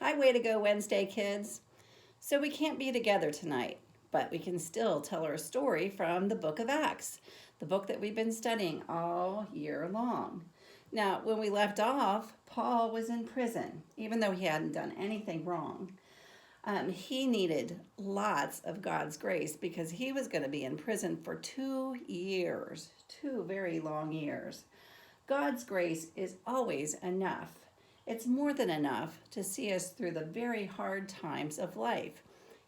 Hi, Way to Go Wednesday, kids. So we can't be together tonight, but we can still tell our story from the book of Acts, the book that we've been studying all year long. Now, when we left off, Paul was in prison, even though he hadn't done anything wrong. He needed lots of God's grace because he was going to be in prison for 2 years, 2 very long years. God's grace is always enough. It's more than enough to see us through the very hard times of life.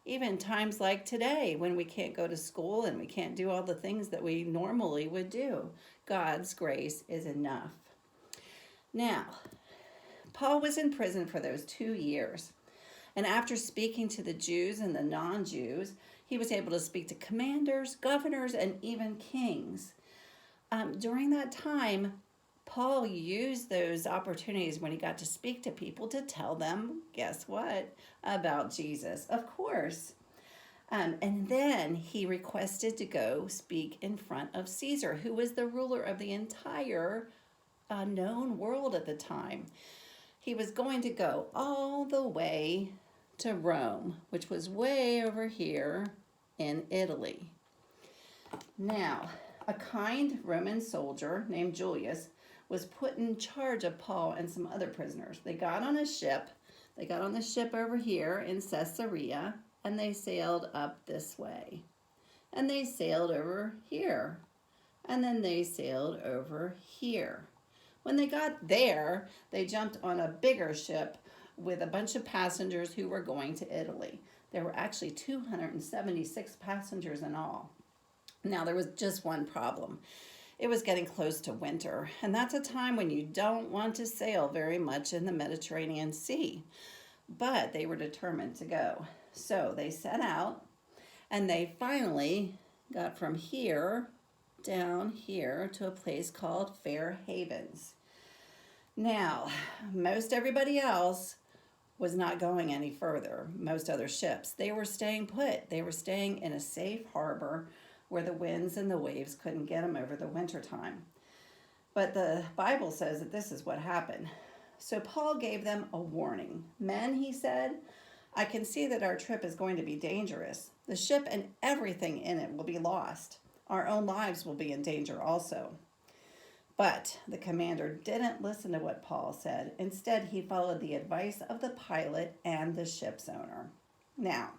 Even times like today when we can't go to school and we can't do all the things that we normally would do. God's grace is enough. Now, Paul was in prison for those 2 years. And after speaking to the Jews and the non-Jews, he was able to speak to commanders, governors, and even kings. During that time, Paul used those opportunities when he got to speak to people to tell them, guess what, about Jesus, of course. And then he requested to go speak in front of Caesar, who was the ruler of the entire known world at the time. He was going to go all the way to Rome, which was way over here in Italy. Now, a kind Roman soldier named Julius was put in charge of Paul and some other prisoners. They got on a ship. They got on the ship over here in Caesarea, and they sailed up this way. And they sailed over here. And then they sailed over here. When they got there, they jumped on a bigger ship with a bunch of passengers who were going to Italy. There were actually 276 passengers in all. Now, there was just one problem. It was getting close to winter, and that's a time when you don't want to sail very much in the Mediterranean Sea. But they were determined to go. So they set out, and they finally got from here down here to a place called Fair Havens. Now, most everybody else was not going any further, most other ships. They were staying put. They were staying in a safe harbor where the winds and the waves couldn't get them over the winter time. But the Bible says that this is what happened. So Paul gave them a warning. Men, he said, I can see that our trip is going to be dangerous. The ship and everything in it will be lost. Our own lives will be in danger also. But the commander didn't listen to what Paul said. Instead, he followed the advice of the pilot and the ship's owner. Now,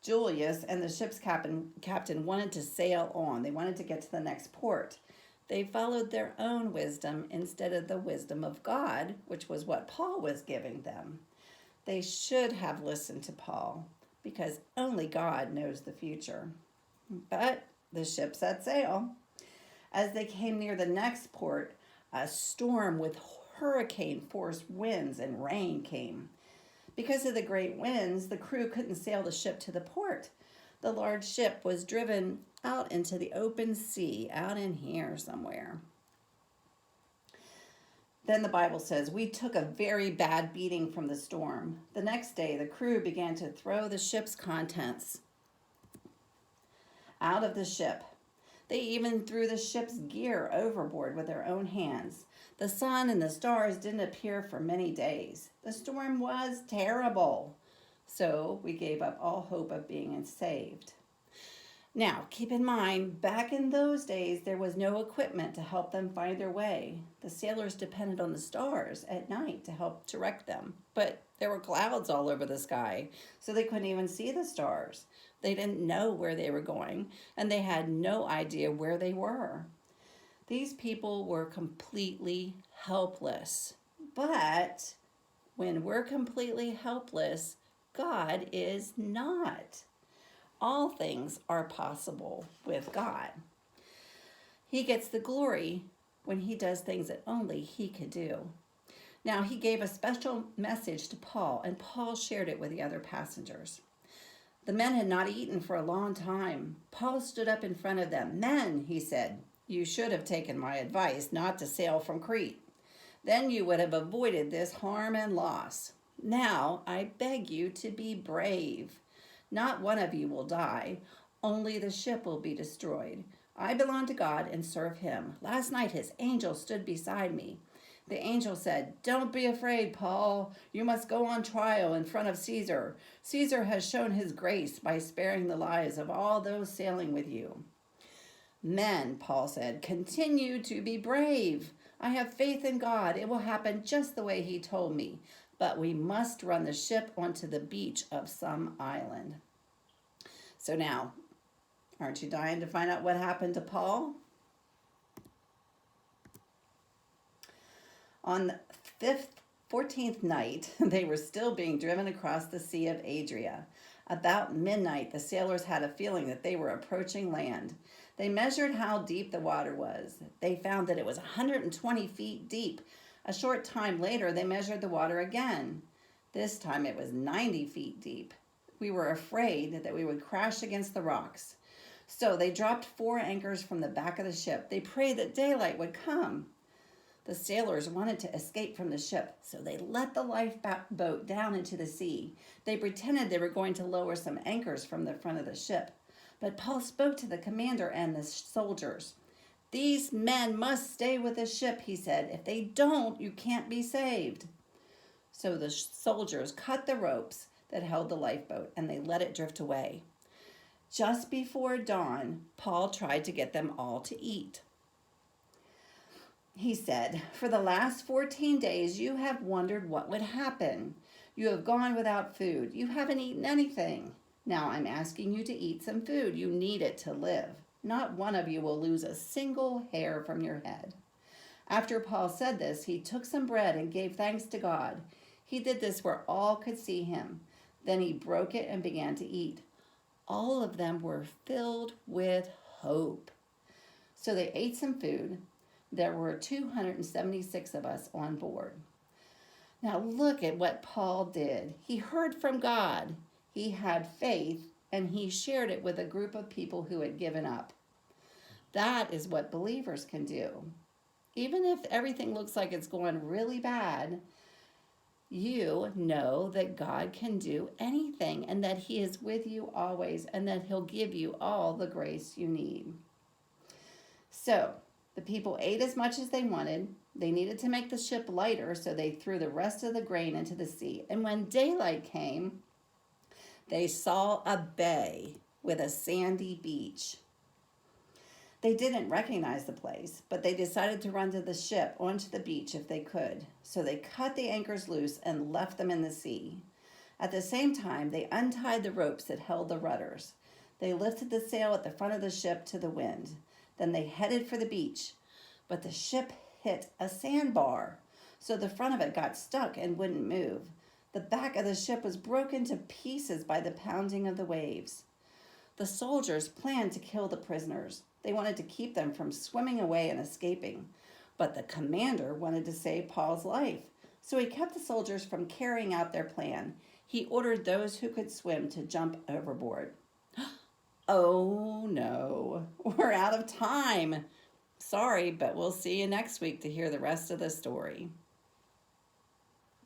Julius and the ship's captain wanted to sail on. They wanted to get to the next port. They followed their own wisdom instead of the wisdom of God, which was what Paul was giving them. They should have listened to Paul because only God knows the future. But the ship set sail. As they came near the next port, a storm with hurricane-force winds and rain came. Because of the great winds, the crew couldn't sail the ship to the port. The large ship was driven out into the open sea, out in here somewhere. Then the Bible says, we took a very bad beating from the storm. The next day, the crew began to throw the ship's contents out of the ship. They even threw the ship's gear overboard with their own hands. The sun and the stars didn't appear for many days. The storm was terrible. So we gave up all hope of being saved. Now, keep in mind, back in those days, there was no equipment to help them find their way. The sailors depended on the stars at night to help direct them. But there were clouds all over the sky, so they couldn't even see the stars. They didn't know where they were going, and they had no idea where they were. These people were completely helpless. But when we're completely helpless, God is not. All things are possible with God. He gets the glory when he does things that only he could do. Now, he gave a special message to Paul, and Paul shared it with the other passengers. The men had not eaten for a long time. Paul stood up in front of them. Men, he said, you should have taken my advice not to sail from Crete. Then you would have avoided this harm and loss. Now, I beg you to be brave. Not one of you will die. Only the ship will be destroyed. I belong to God and serve him. Last night his angel stood beside me. The angel said, "Don't be afraid, Paul. You must go on trial in front of Caesar. Caesar has shown his grace by sparing the lives of all those sailing with you." "Men," Paul said, "continue to be brave. I have faith in God. It will happen just the way he told me. But we must run the ship onto the beach of some island." So now, aren't you dying to find out what happened to Paul? On the 14th night, they were still being driven across the Sea of Adria. About midnight, the sailors had a feeling that they were approaching land. They measured how deep the water was. They found that it was 120 feet deep. A short time later, they measured the water again. This time it was 90 feet deep. We were afraid that we would crash against the rocks. So they dropped 4 anchors from the back of the ship. They prayed that daylight would come. The sailors wanted to escape from the ship, so they let the lifeboat down into the sea. They pretended they were going to lower some anchors from the front of the ship. But Paul spoke to the commander and the soldiers. "These men must stay with the ship," he said. "If they don't, you can't be saved." So the soldiers cut the ropes that held the lifeboat and they let it drift away. Just before dawn, Paul tried to get them all to eat. He said, "For the last 14 days, you have wondered what would happen. You have gone without food. You haven't eaten anything. Now I'm asking you to eat some food. You need it to live. Not one of you will lose a single hair from your head." After Paul said this, he took some bread and gave thanks to God. He did this where all could see him. Then he broke it and began to eat. All of them were filled with hope. So they ate some food. There were 276 of us on board. Now look at what Paul did. He heard from God. He had faith, and he shared it with a group of people who had given up. That is what believers can do. Even if everything looks like it's going really bad, you know that God can do anything and that he is with you always and that he'll give you all the grace you need. So, the people ate as much as they wanted. They needed to make the ship lighter, so they threw the rest of the grain into the sea. And when daylight came, they saw a bay with a sandy beach. They didn't recognize the place, but they decided to run to the ship onto the beach if they could. So they cut the anchors loose and left them in the sea. At the same time, they untied the ropes that held the rudders. They lifted the sail at the front of the ship to the wind. Then they headed for the beach, but the ship hit a sandbar, so the front of it got stuck and wouldn't move. The back of the ship was broken to pieces by the pounding of the waves. The soldiers planned to kill the prisoners. They wanted to keep them from swimming away and escaping, but the commander wanted to save Paul's life, so he kept the soldiers from carrying out their plan. He ordered those who could swim to jump overboard. Oh no, we're out of time. Sorry, but we'll see you next week to hear the rest of the story.